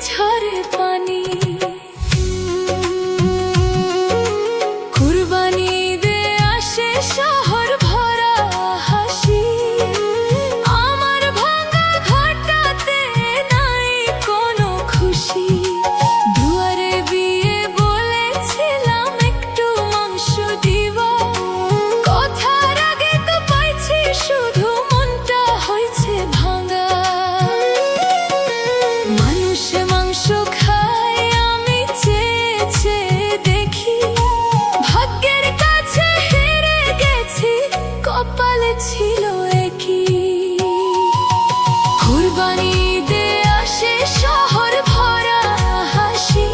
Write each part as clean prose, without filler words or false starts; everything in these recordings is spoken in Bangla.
ঝরে পানি। কুরবানি দে আসে শহর ভরা হাসি, আমার ভাঙা ঘরটাতে নাই কোনো খুশি। দুয়ারে বিয়ে বলেছিলাম একটু মাংস দিবা, কথার আগে তো পাইছি শুধু মনটা হয়েছে ভাঙা। মানুষ মাংস খায় আমি চেয়ে চেয়ে দেখি, ভাগ্যের কাছে হেরে গেছি কপালে ছিল একই। কুরবানি দে আসে শহর ভরা হাসি,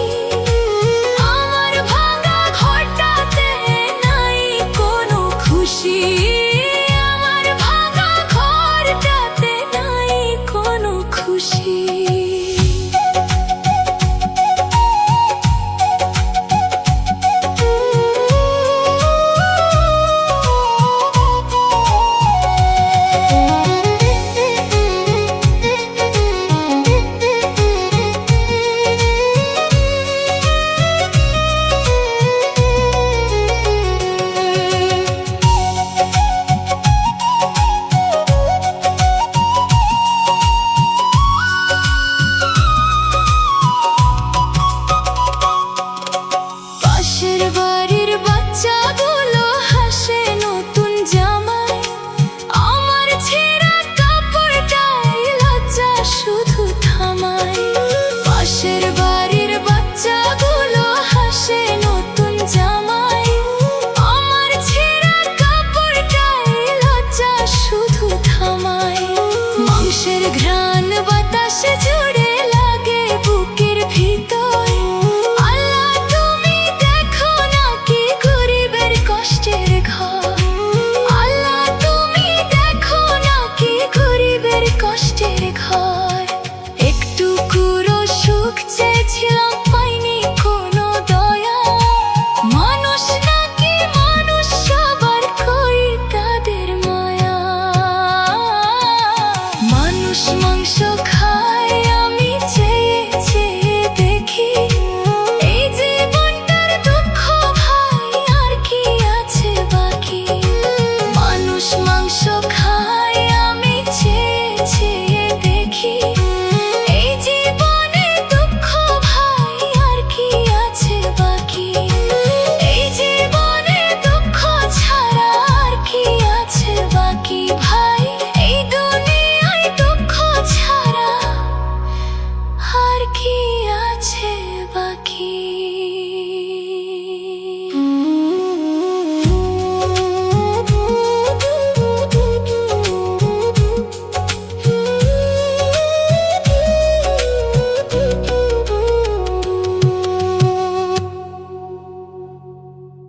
আমার ভাঙা ঘরটাতে নাই কোনো খুশি। আমার ভাঙা ঘরটাতে নাই কোনো খুশি।